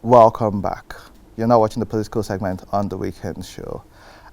Welcome back. You're now watching the political segment on the Weekend Show.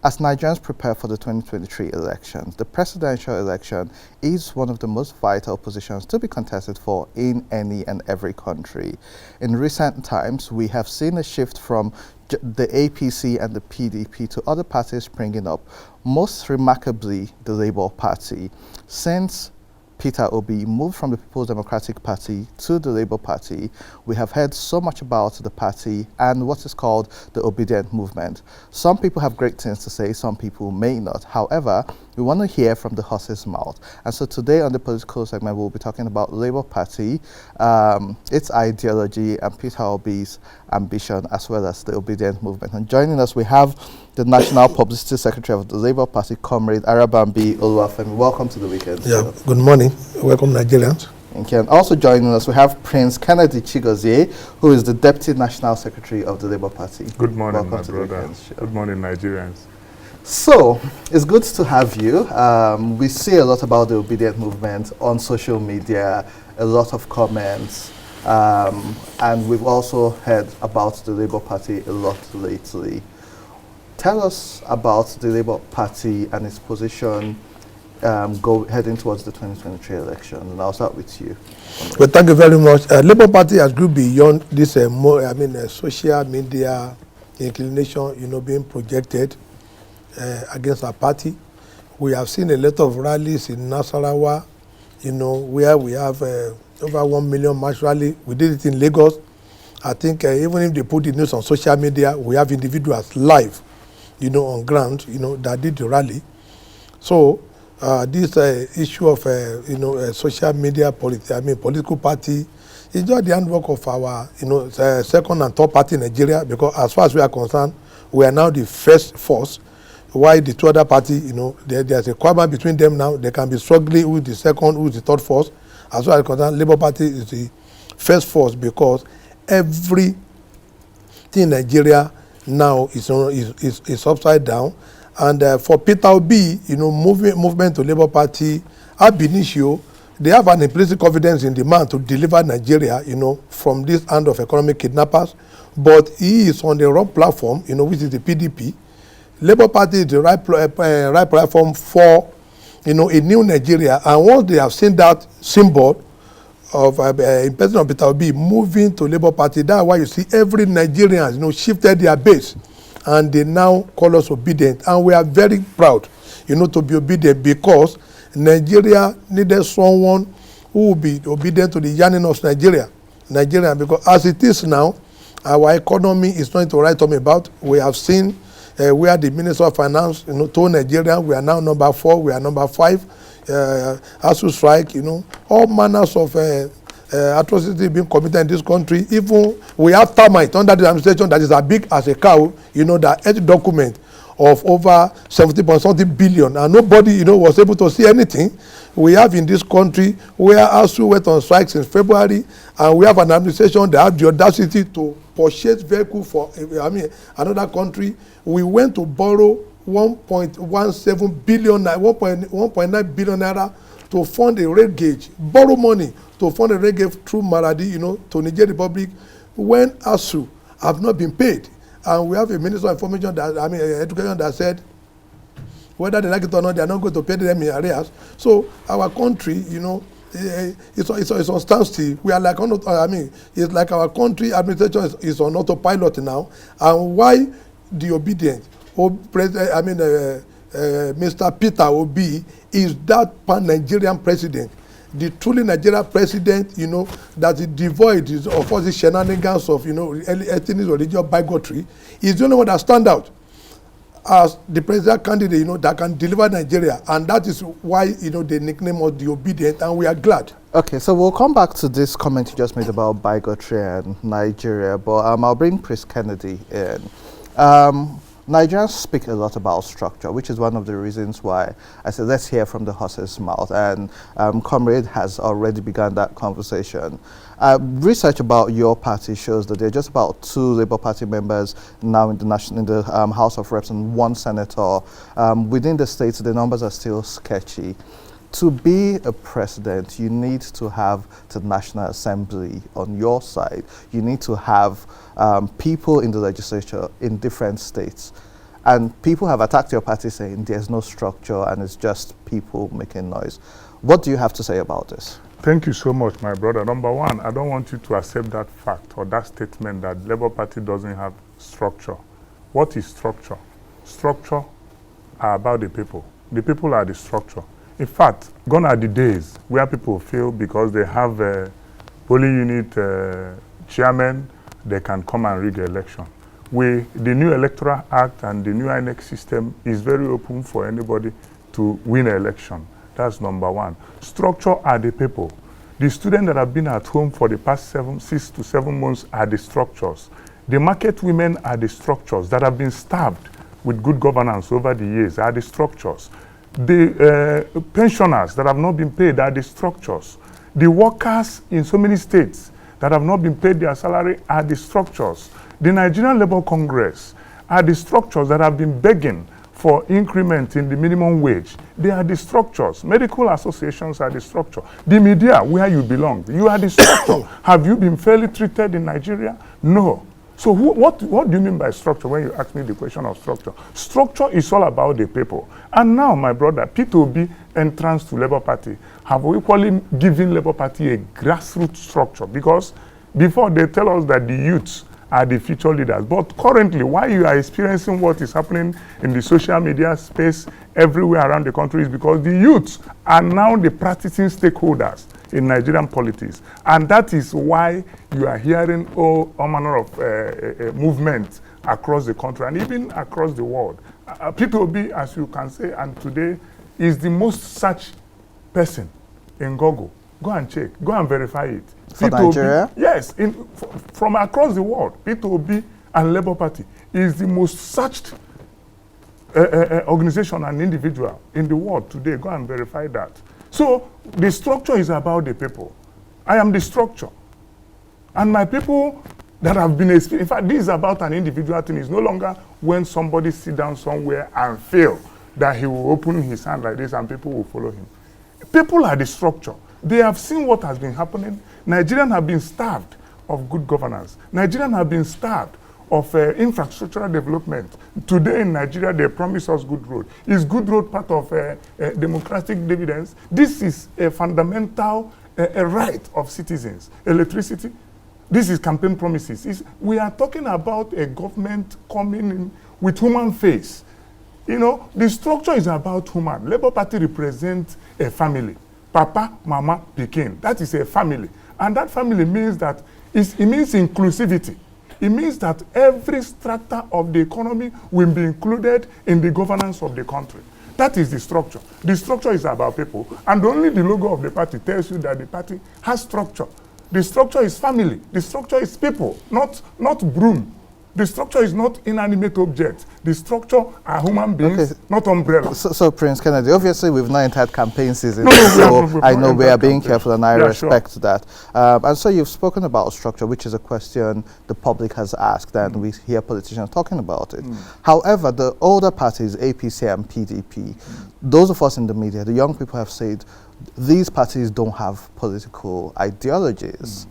As Nigerians prepare for the 2023 elections, the presidential election is one of the most vital positions to be contested for in any and every country. In recent times, we have seen a shift from the APC and the PDP to other parties springing up, most remarkably the Labour Party. Since Peter Obi moved from the People's Democratic Party to the Labour Party, we have heard so much about the party and what is called the obedient movement. Some people have great things to say, some people may not. However, we want to hear from the horse's mouth. And so today on the political segment, we'll be talking about the Labour Party, its ideology, and Peter Obi's ambition, as well as the obedient movement. And joining us, we have the National Publicity Secretary of the Labour Party, Comrade Arabambi Oluwafemi. Welcome to the Weekend. Yeah, good morning. Welcome, Nigerians. Thank you. And also joining us, we have Prince Kennedy Chigozie, who is the Deputy National Secretary of the Labour Party. Good morning, Welcome my to brother. Good morning, Nigerians. So, it's good to have you. We see a lot about the obedient movement on social media, a lot of comments, and we've also heard about the Labour Party a lot lately. Tell us about the Labour Party and its position heading towards the 2023 election, and I'll start with you. Well, thank you very much. Labour Party has grew beyond this social media inclination, being projected against our party. We have seen a lot of rallies in Nasarawa, where we have over 1 million march rally. We did it in Lagos. I think even if they put the news on social media, we have individuals live, on ground, that did the rally. So this issue of, social media, political party, is just the handwork of our, second and third party in Nigeria, because as far as we are concerned, we are now the first force. Why the two other party, there's a quarrel between them now. They can be struggling who is the second, who is the third force. As far as concerned, Labour Party is the first force, because everything in Nigeria now is upside down. And for Peter Obi, movement to Labour Party, ab initio, they have an implicit confidence in the man to deliver Nigeria, from this hand of economic kidnappers. But he is on the wrong platform, which is the PDP. Labour Party is the right platform for, a new Nigeria. And once they have seen that symbol of in person of Peter Obi moving to Labour Party, that's why you see every Nigerian, shifted their base, and they now call us obedient. And we are very proud, to be obedient, because Nigeria needed someone who will be obedient to the yearning of Nigeria, because as it is now, our economy is not to write home about. We have seen where the Minister of Finance, told Nigeria, we are now number 4, we are number 5, ASU strike, all manners of atrocity being committed in this country. Even we have termite under the administration that is as big as a cow, that edge document of over 70.something billion, and nobody, was able to see anything. We have in this country where ASU went on strike since February, and we have an administration that have the audacity to purchase vehicle for, another country. We went to borrow 1.17 billion, 1.9 billion naira to fund a rail gauge, borrow money to fund a rail gauge through Maradi, to Niger Republic, when ASU have not been paid. And we have a Minister of Information Education that said, whether they like it or not, they are not going to pay them in arrears. So our country, it's on standstill. We are like, it's like our country administration is on autopilot now. And why the obedient, Mr. Peter Obi is that pan-Nigerian president, the truly Nigerian president, that is devoid of all these shenanigans of, ethnic religious bigotry. He's the only one that stand out as the presidential candidate, that can deliver Nigeria. And that is why, they nickname us the obedient, and we are glad. Okay, so we'll come back to this comment you just made about bigotry and Nigeria, but I'll bring Prince Kennedy in. Nigerians speak a lot about structure, which is one of the reasons why I said let's hear from the horse's mouth, and Comrade has already begun that conversation. Research about your party shows that there are just about 2 Labour Party members now in the House of Reps and 1 senator. Within the states, the numbers are still sketchy. To be a president, you need to have the National Assembly on your side. You need to have people in the legislature in different states. And people have attacked your party saying there's no structure and it's just people making noise. What do you have to say about this? Thank you so much, my brother. Number one, I don't want you to accept that fact or that statement that Labour Party doesn't have structure. What is structure? Structure are about the people. The people are the structure. In fact, gone are the days where people feel because they have a polling unit chairman, they can come and rig election. The new Electoral Act and the new INEC system is very open for anybody to win an election. That's number one. Structure are the people. The students that have been at home for the past 6 to 7 months are the structures. The market women are the structures that have been starved with good governance over the years are the structures. The pensioners that have not been paid are the structures. The workers in so many states that have not been paid their salary are the structures. The Nigerian Labour Congress are the structures that have been begging for increment in the minimum wage. They are the structures. Medical associations are the structure. The media, where you belong, you are the structure. Have you been fairly treated in Nigeria? No. So what do you mean by structure when you ask me the question of structure? Structure is all about the people. And now, my brother, P2B entrance to Labour Party have equally given Labour Party a grassroots structure, because before they tell us that the youths are the future leaders. But currently, why you are experiencing what is happening in the social media space everywhere around the country is because the youths are now the practicing stakeholders in Nigerian politics. And that is why you are hearing all manner of movements across the country and even across the world. P2B, as you can say, and today is the most searched person in Google. Go and check. Go and verify it. For P2B, Nigeria? yes, from across the world, P2B and Labour Party is the most searched organization and individual in the world today. Go and verify that. So the structure is about the people. I am the structure. And my people that have been experienced, in fact, this is about an individual thing. It's no longer when somebody sits down somewhere and fail that he will open his hand like this and people will follow him. People are the structure. They have seen what has been happening. Nigerians have been starved of good governance. Nigerians have been starved of infrastructural development. Today in Nigeria, they promise us good road. Is good road part of democratic dividends? This is a fundamental right of citizens. Electricity, this is campaign promises. We are talking about a government coming in with human face. You know, the structure is about human. Labour Party represents a family. Papa, Mama, Pikin. That is a family. And that family means that it means inclusivity. It means that every strata of the economy will be included in the governance of the country. That is the structure. The structure is about people. And only the logo of the party tells you that the party has structure. The structure is family. The structure is people, not broom. The structure is not inanimate objects. The structure are human beings, okay, not umbrellas. So, Prince Kennedy, obviously we've not entered campaign season, so I know we are being careful and I respect that. And so you've spoken about structure, which is a question the public has asked, and we hear politicians talking about it. However, the older parties, APC and PDP, those of us in the media, the young people have said, these parties don't have political ideologies.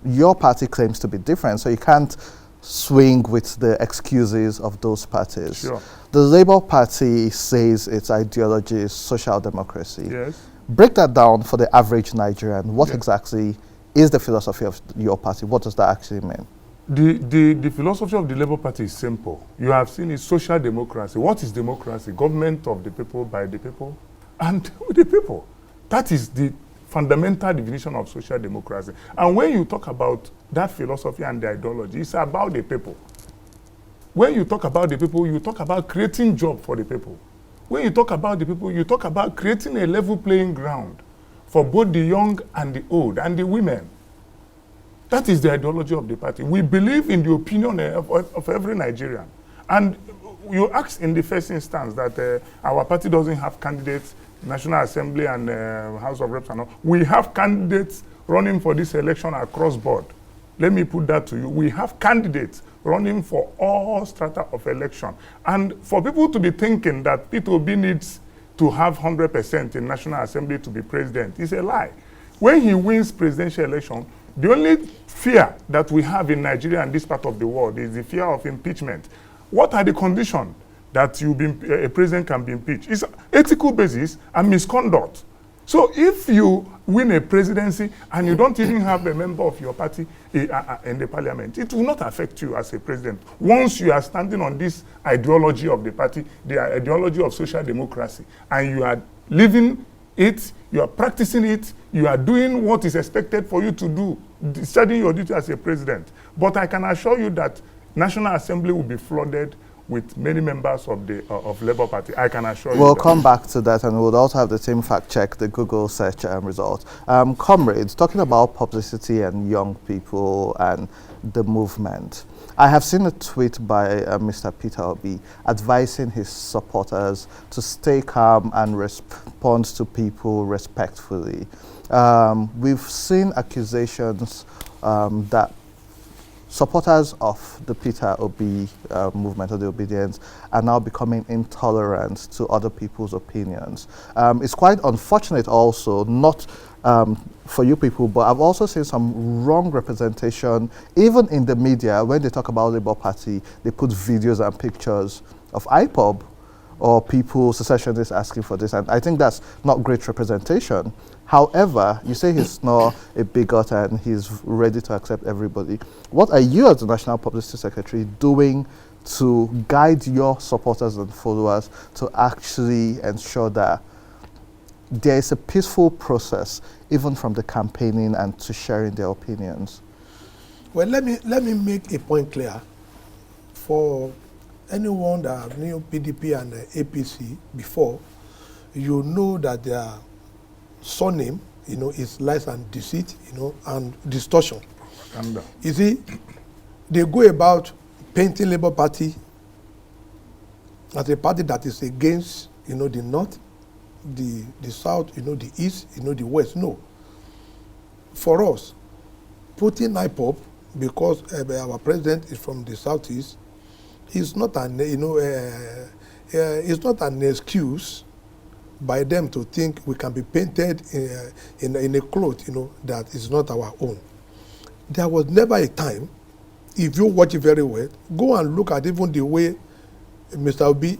Your party claims to be different, so you can't swing with the excuses of those parties. Sure. The Labour Party says its ideology is social democracy. Yes. Break that down for the average Nigerian. What exactly is the philosophy of your party? What does that actually mean? The philosophy of the Labour Party is simple. You have seen it, social democracy. What is democracy? Government of the people, by the people, and with the people. That is the fundamental definition of social democracy. And when you talk about that philosophy and the ideology, it's about the people. When you talk about the people, you talk about creating jobs for the people. When you talk about the people, you talk about creating a level playing ground for both the young and the old and the women. That is the ideology of the party. We believe in the opinion of every Nigerian. And you asked in the first instance that our party doesn't have candidates, National Assembly and House of Reps and all. We have candidates running for this election across board. Let me put that to you. We have candidates running for all strata of election. And for people to be thinking that P2B needs to have 100% in National Assembly to be president is a lie. When he wins presidential election, the only fear that we have in Nigeria and this part of the world is the fear of impeachment. What are the conditions that a president can be impeached? It's ethical basis and misconduct. So if you win a presidency and you don't even have a member of your party in the parliament, it will not affect you as a president. Once you are standing on this ideology of the party, the ideology of social democracy, and you are living it, you are practicing it, you are doing what is expected for you to do, studying your duty as a president. But I can assure you that National Assembly will be flooded with many members of the Labour Party. I can assure you. We'll come back to that, and we'll also have the team fact check the Google search results. Comrades, talking about publicity and young people and the movement. I have seen a tweet by Mr. Peter Obi advising his supporters to stay calm and respond to people respectfully. We've seen accusations that supporters of the Peter Obi movement, or the obedience, are now becoming intolerant to other people's opinions. It's quite unfortunate also, not for you people, but I've also seen some wrong representation, even in the media. When they talk about Labour Party, they put videos and pictures of IPOB or people, secessionists, asking for this, and I think that's not great representation. However, you say he's not a bigot and he's ready to accept everybody. What are you as the National Publicity Secretary doing to guide your supporters and followers to actually ensure that there is a peaceful process, even from the campaigning and to sharing their opinions? Well, let me make a point clear. For anyone that knew PDP and APC before, you know that their surname, is lies and deceit, and distortion. Propaganda. You see, they go about painting Labour Party as a party that is against, the North, the South, the East, the West. No. For us, putting IPOB, because our president is from the Southeast, is not an, it's not an excuse by them to think we can be painted in a cloth, that is not our own. There was never a time, if you watch it very well, go and look at even the way Mr. Obi,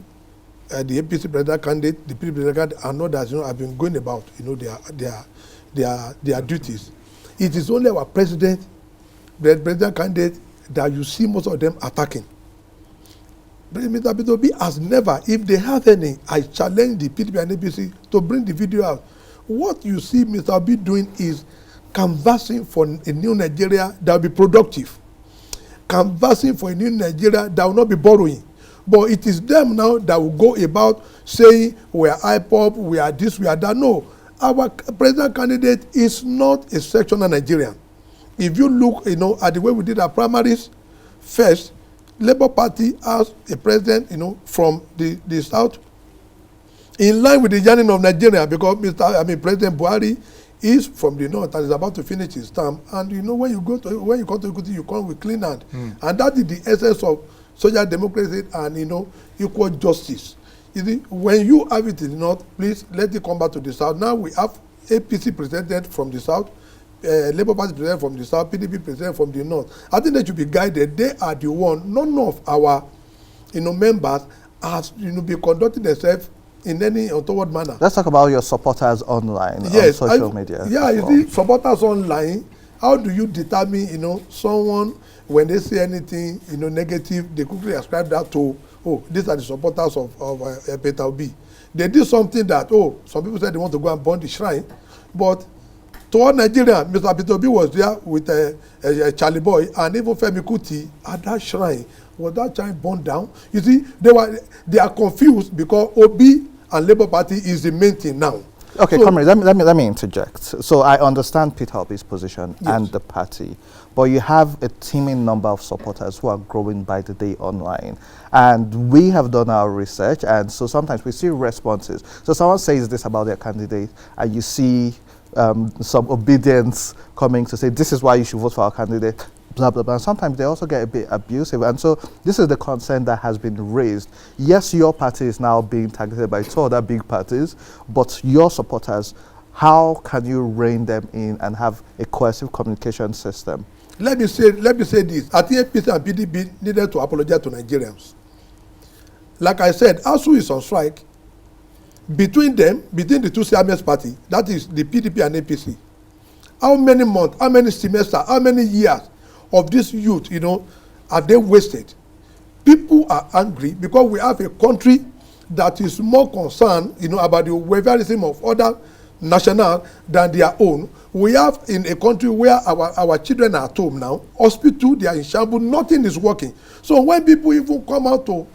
the APC president candidate, the PDP president candidate, and others, have been going about, their duties. It is only our president, the president candidate, that you see most of them attacking. But Mr. Peter Obi has never, if they have any, I challenge the PDP and APC to bring the video out. What you see Mr. Obi doing is canvassing for a new Nigeria that will be productive. Canvassing for a new Nigeria that will not be borrowing. But it is them now that will go about saying we are IPOB, we are this, we are that. No, our president candidate is not a sectional Nigerian. If you look, at the way we did our primaries, first, Labour Party has a president, from the South, in line with the yearning of Nigeria, because President Buhari is from the North and is about to finish his term. And when you come to Ikuti, you come with clean hand, and that is the essence of social democracy and equal justice. You see, when you have it in the North, please let it come back to the South. Now we have APC presented from the South. Labour Party president from the South, PDP president from the North. I think they should be guided. They are the one. None of our, members has, be conducting themselves in any untoward manner. Let's talk about your supporters online, on social media. Yeah, you see, supporters online. How do you determine, someone when they say anything, negative, they quickly ascribe that to, these are the supporters of Peter Obi. They did something that, some people said they want to go and burn the shrine, but to all Nigeria, Mr. Peter Obi was there with Charlie Boy and even Femi Kuti at that shrine. Was that shrine burned down? You see, they are confused because Obi and Labour Party is the main thing now. Okay, so, comrade, let me interject. So I understand Peter Obi's position, yes, and the party, but you have a teeming number of supporters who are growing by the day online. And we have done our research, and so sometimes we see responses. So someone says this about their candidate, and you see some obedience coming to say, this is why you should vote for our candidate. blah, blah, blah. And sometimes they also get a bit abusive. And so this is the concern that has been raised. Yes, your party is now being targeted by two other big parties, but your supporters, how can you rein them in and have a cohesive communication system? Let me say this. I think APC and PDP needed to apologize to Nigerians. Like I said, ASU is on strike. Between them, between the two CMS party, that is the PDP and APC, how many months, how many semesters, how many years of this youth, are they wasted? People are angry because we have a country that is more concerned, about the welfareism of other national than their own. We have in a country where our children are at home now, hospital, they are in shambles, nothing is working. So when people even come out to,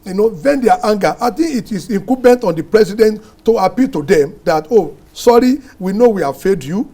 vent their anger, I think it is incumbent on the president to appeal to them that, oh, sorry, we know we have failed you.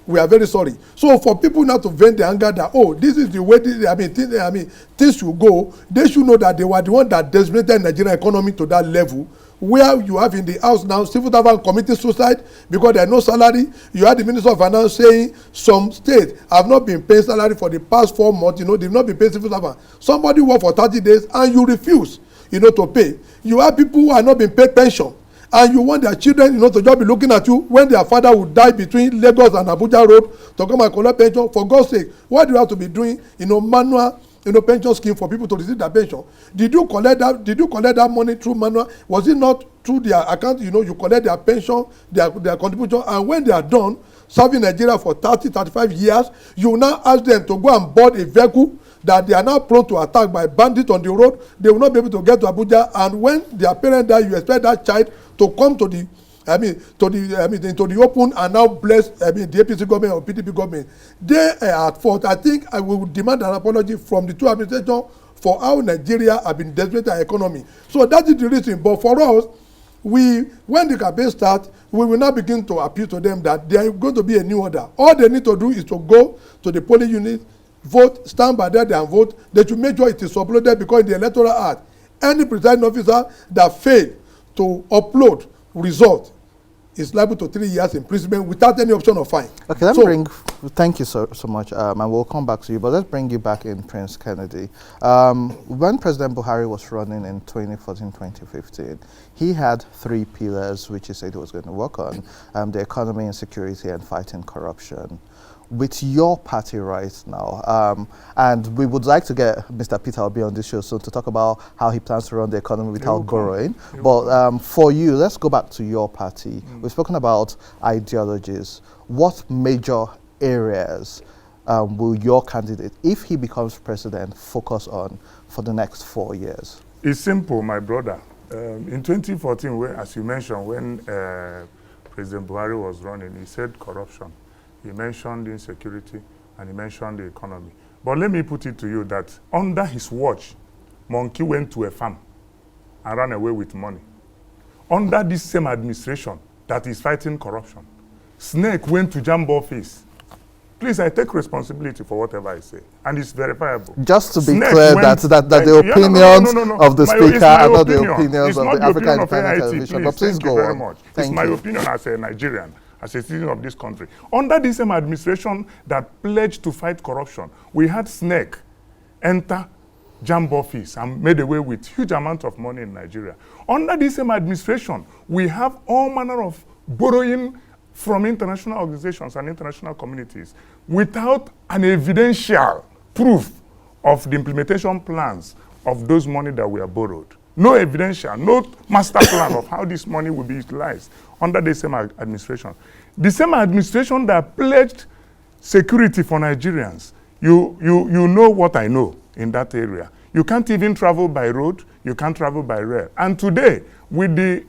We are very sorry. So for people now to vent their anger that, oh, this is the way things should go, they should know that they were the one that decimated Nigerian economy to that level, where you have in the house now civil servants committing suicide because there are no salary. You had the Minister of Finance saying some states have not been paying salary for the past 4 months. They've not been paying civil servants. Somebody work for 30 days and you refuse, to pay. You have people who are not being paid pension, and you want their children, to just be looking at you when their father would die between Lagos and Abuja road to come and collect pension. For God's sake, why do you have to be doing, manual, pension scheme for people to receive their pension? Did you collect that money through manual? Was it not through their account? You collect their pension, their contribution, and when they are done serving Nigeria for 30-35 years, you now ask them to go and board a vehicle that they are now prone to attack by bandits on the road. They will not be able to get to Abuja, and when their parent die, you expect that child to come to the into the open and now bless the APC government or PDP government. They are at fault. I think I will demand an apology from the two administrations for how Nigeria have been decimating our economy. So that is the reason. But for us, when the campaign starts, we will now begin to appeal to them that there is going to be a new order. All they need to do is to go to the polling unit, vote, stand by there and vote. They should make sure it is uploaded, because in the Electoral Act, any presiding officer that fails to upload result is liable to 3 years imprisonment without any option of fine. Okay, thank you so much, and we'll come back to you, but let's bring you back in, Prince Kennedy. When President Buhari was running in 2014-2015, he had 3 pillars which he said he was going to work on: the economy, insecurity, and fighting corruption. With your party right now, and we would like to get Mr. Peter Obi on this show soon to talk about how he plans to run the economy without borrowing. But for you, let's go back to your party. We've spoken about ideologies. What major areas will your candidate, if he becomes president, focus on for the next 4 years? It's simple, my brother. In 2014, as you mentioned, when President Buhari was running, he said corruption. He mentioned insecurity, and he mentioned the economy. But let me put it to you that under his watch, Monkey went to a farm and ran away with money. Under this same administration that is fighting corruption, Snake went to Jambo office. Please, I take responsibility for whatever I say, and it's verifiable. Just to be clear, that the opinions of the speaker are not the opinions of the African Independent Television. But please go on. It's my opinion as a Nigerian, as a citizen of this country. Under this same administration that pledged to fight corruption, we had Snake enter Jambo office and made away with huge amount of money in Nigeria. Under this same administration, we have all manner of borrowing from international organizations and international communities without an evidential proof of the implementation plans of those money that we have borrowed. No evidential, no master plan of how this money will be utilized under the same administration. The same administration that pledged security for Nigerians. You know what I know in that area. You can't even travel by road, you can't travel by rail. And today, with the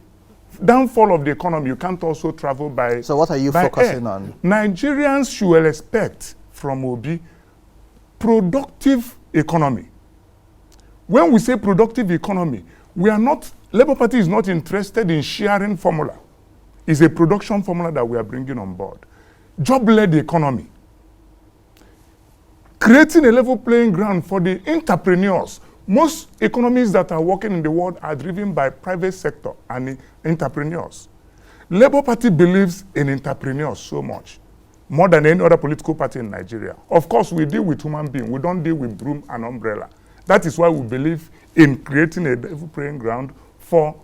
downfall of the economy, you can't also travel by So what are you focusing air. on? Nigerians should expect from Obi productive economy. When we say productive economy, we are not, Labour Party is not interested in sharing formula. It's a production formula that we are bringing on board. Job-led economy. Creating a level playing ground for the entrepreneurs. Most economies that are working in the world are driven by private sector and entrepreneurs. Labour Party believes in entrepreneurs so much. more than any other political party in Nigeria. Of course, we deal with human beings. We don't deal with broom and umbrella. That is why we believe in creating a level playing ground for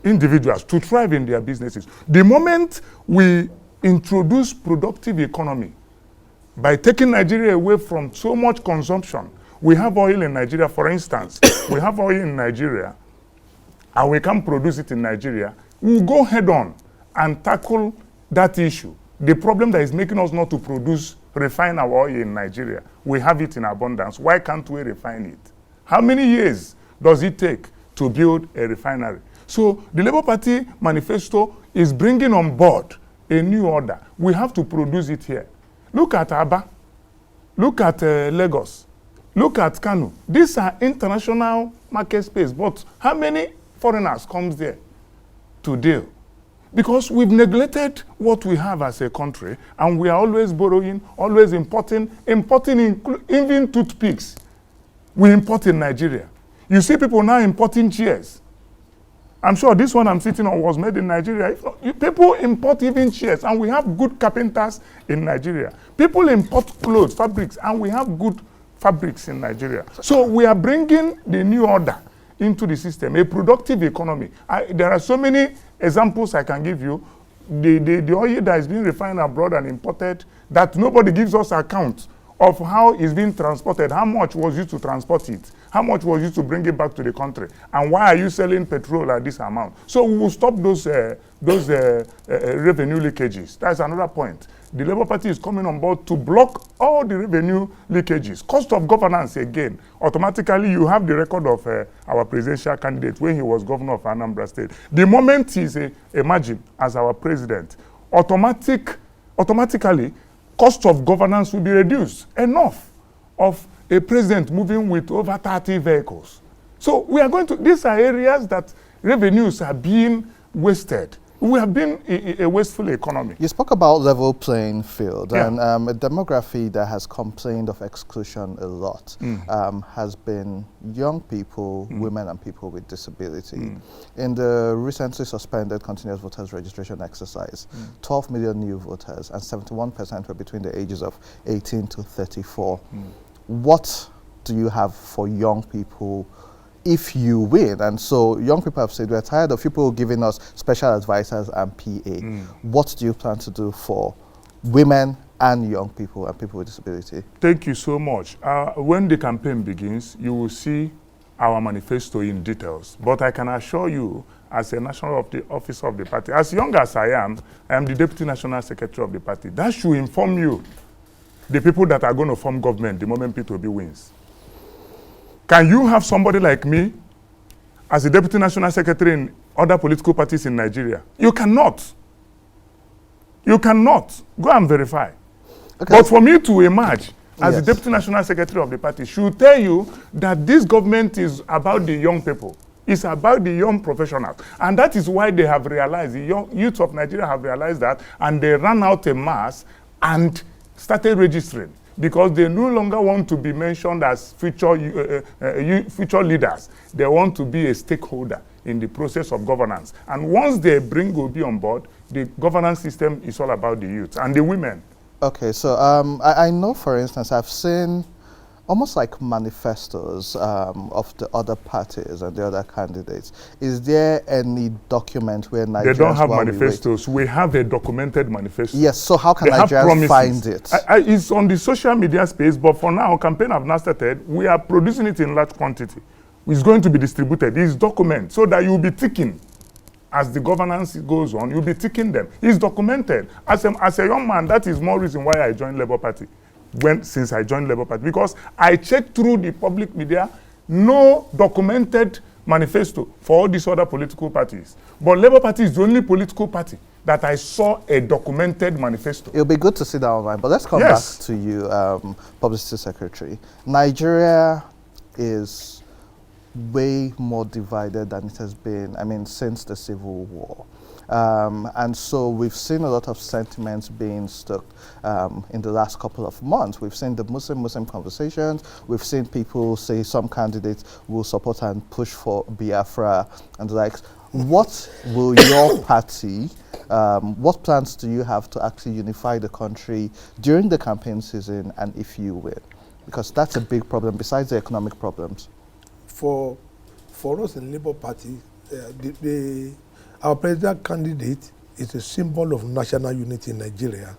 individuals to thrive in their businesses. The moment we introduce productive economy by taking Nigeria away from so much consumption, we have oil in Nigeria, for instance. We have oil in Nigeria, and we can produce it in Nigeria. We'll go head on and tackle that issue. The problem that is making us not to refine our oil in Nigeria, we have it in abundance. Why can't we refine it? How many years does it take to build a refinery? So the Labour Party manifesto is bringing on board a new order. We have to produce it here. Look at Aba. Look at Lagos. Look at Kano. These are international market space, but how many foreigners comes there to deal? Because we've neglected what we have as a country, and we are always borrowing, always importing even toothpicks. We import in Nigeria. You see people now importing chairs. I'm sure this one I'm sitting on was made in Nigeria. People import even chairs, and we have good carpenters in Nigeria. People import clothes, fabrics, and we have good fabrics in Nigeria. So we are bringing the new order into the system, a productive economy. There are so many examples I can give you. The oil that is being refined abroad and imported, that nobody gives us account of how it's being transported, how much was used to transport it, how much was used to bring it back to the country, and why are you selling petrol at this amount? So we will stop those revenue leakages. That's another point. The Labour Party is coming on board to block all the revenue leakages. Cost of governance, again, automatically you have the record of our presidential candidate when he was governor of Anambra State. The moment he's emerging as our president, automatically, cost of governance will be reduced. Enough of a president moving with over 30 vehicles. So we are these are areas that revenues are being wasted. We have been a wasteful economy. You spoke about level playing field, Yeah. and a demography that has complained of exclusion a lot has been young people, women, and people with disability. In the recently suspended continuous voters registration exercise, 12 million new voters, and 71% were between the ages of 18 to 34. What do you have for young people if you win? And so young people have said, we're tired of people giving us special advisors and PA. What do you plan to do for women and young people and people with disability? Thank you so much. When the campaign begins, you will see our manifesto in details. But I can assure you, as a national officer of the party, as young as I am the deputy national secretary of the party. That should inform you, the people that are going to form government the moment P2B wins. Can you have somebody like me as a deputy national secretary in other political parties in Nigeria? You cannot. You cannot. Go and verify. Okay. But for me to emerge as the deputy national secretary of the party should tell you that this government is about the young people. It's about the young professionals. And that is why they have realized, the young youth of Nigeria have realized that, and they ran out en masse and started registering, because they no longer want to be mentioned as future leaders. They want to be a stakeholder in the process of governance. And once they bring Obi on board, the governance system is all about the youth and the women. Okay, so I know, for instance, I've seen almost like manifestos of the other parties and the other candidates. Is there any document where Nigerians... They don't have manifestos. We have a documented manifesto. Yes, so how can Nigerians find it? It's on the social media space, but for now, campaign have not started. We are producing it in large quantity. It's going to be distributed. It's documented so that you'll be ticking. As the governance goes on, you'll be ticking them. It's documented. As a young man, that is more reason why I joined Labour Party. Since I joined Labour Party, because I checked through the public media, no documented manifesto for all these other political parties. But Labour Party is the only political party that I saw a documented manifesto. It'll be good to see that online, but let's come back to you, Publicity Secretary. Nigeria is way more divided than it has been, since the Civil War. And so we've seen a lot of sentiments being stoked in the last couple of months. We've seen the Muslim conversations. We've seen people say some candidates will support and push for Biafra and the likes. What will your party What plans do you have to actually unify the country during the campaign season and if you win? Because that's a big problem besides the economic problems. For us in Labour Party, our president candidate is a symbol of national unity in Nigeria.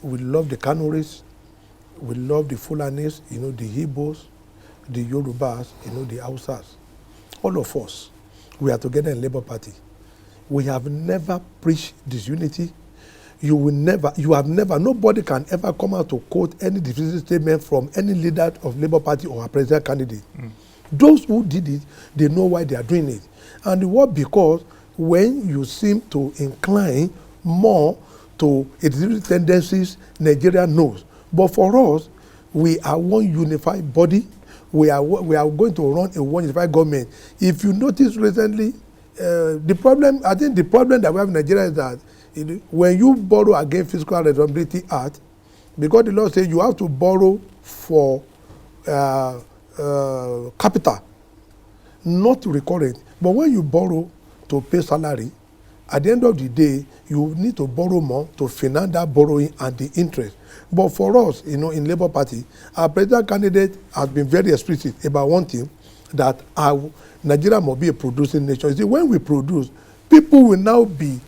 We love the Kanuris, we love the Fulanis, the Igbos, the Yorubas, the Hausas. All of us, we are together in Labour Party. We have never preached disunity. Nobody can ever come out to quote any divisive statement from any leader of Labour Party or a president candidate. Those who did it, they know why they are doing it. And what? Because when you seem to incline more to extreme tendencies, Nigeria knows. But for us, we are one unified body. We are going to run a one unified government. If you notice recently, the problem that we have in Nigeria is that when you borrow against Fiscal Responsibility Act, because the law says you have to borrow for capital, not recurrent. But when you borrow to pay salary, at the end of the day, you need to borrow more to finance that borrowing and the interest. But for us, in Labour Party, our president candidate has been very explicit about one thing, that Nigeria must be a producing nation. You see, when we produce, people will now be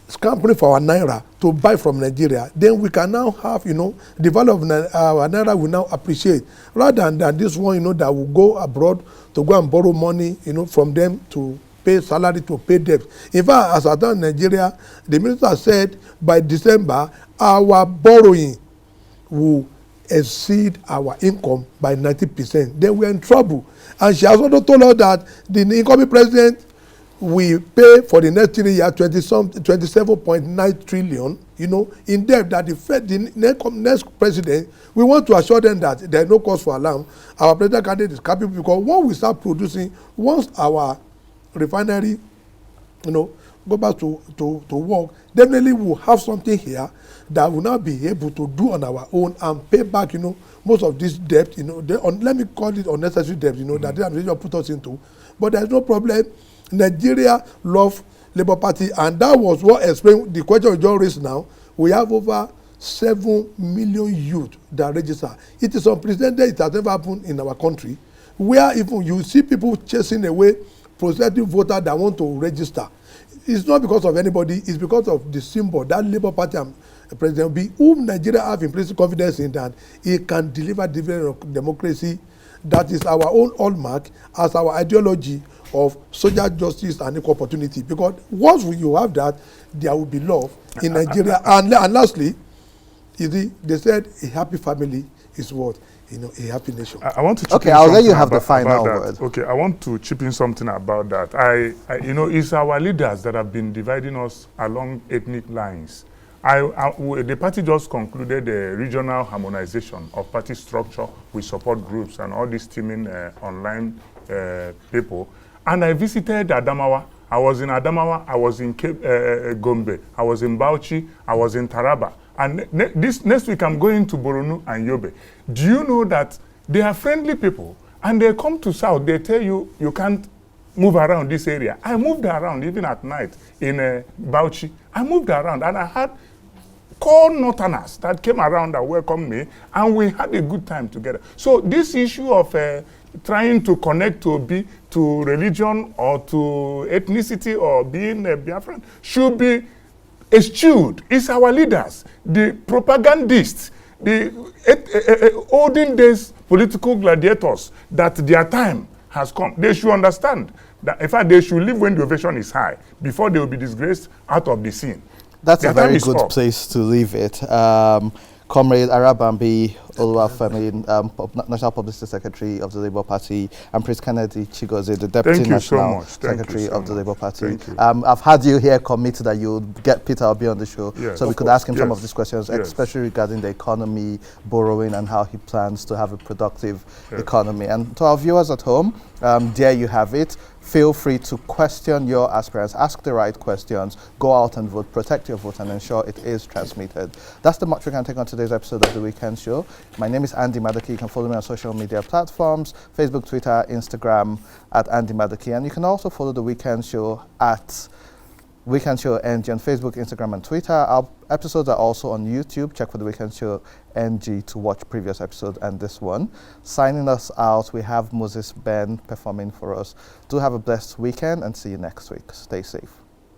scampering for our naira to buy from Nigeria. Then we can now have, the value of our naira will now appreciate, rather than this one, that will go abroad to go and borrow money, from them to pay salary, to pay debt. In fact, as I done in Nigeria, the minister said by December, our borrowing will exceed our income by 90%. Then we're in trouble. And she has also told us that the incoming president will pay for the next 3 years 27.9 trillion, in debt, that the next president, we want to assure them that there is no cause for alarm. Our president candidate is capable, because when we start producing, once our refinery, go back to work, definitely we'll have something here that will now be able to do on our own and pay back, most of this debt, let me call it unnecessary debt, that they have put us into. But there's no problem. Nigeria love Labour Party, and that was what explained the question you just raised now. We have over 7 million youth that register. It is unprecedented. It has never happened in our country, where even you see people chasing away prospective voters that want to register. It's not because of anybody, it's because of the symbol that Labour Party and President B, whom Nigeria have implicit confidence in, that it can deliver dividend of democracy. That is our own hallmark as our ideology of social justice and equal opportunity. Because once you have that, there will be love in Nigeria. And lastly, they said a happy family is what? A happy nation. I want to chip okay, in I'll let you something have the final word. Okay, I want to chip in something about that. It's our leaders that have been dividing us along ethnic lines. The party just concluded a regional harmonization of party structure with support groups and all these teaming online people. And I visited Adamawa. I was in Adamawa, I was in Gombe, I was in Bauchi, I was in Taraba. And this next week I'm going to Borno and Yobe. Do you know that they are friendly people? And they come to South, they tell you, you can't move around this area. I moved around even at night in Bauchi. I moved around and I had core Northerners that came around that welcomed me, and we had a good time together. So this issue of trying to connect to religion or to ethnicity or being a Biafran should be eschewed. It's our leaders, the propagandists, the olden days political gladiators, that their time has come. They should understand that, in fact, they should leave when the ovation is high before they will be disgraced out of the scene. That's a very good place to leave it. Comrade Arabambi Oluwafemi, National Publicity Secretary of the Labour Party, and Prince Kennedy Chigozie, the Deputy National Secretary of the Labour Party. I've had you here commit that you'll get Peter Obi on the show, so we could ask him some of these questions, especially regarding the economy, borrowing, and how he plans to have a productive economy. And to our viewers at home, there you have it. Feel free to question your aspirants, ask the right questions, go out and vote, protect your vote, and ensure it is transmitted. That's the much we can take on today's episode of The Weekend Show. My name is Andy Madaki. You can follow me on social media platforms, Facebook, Twitter, Instagram, at Andy Madaki. And you can also follow The Weekend Show at Weekend Show NG on Facebook, Instagram, and Twitter. Our episodes are also on YouTube. Check for the Weekend Show NG to watch previous episodes and this one. Signing us out, we have Moses Ben performing for us. Do have a blessed weekend and see you next week. Stay safe.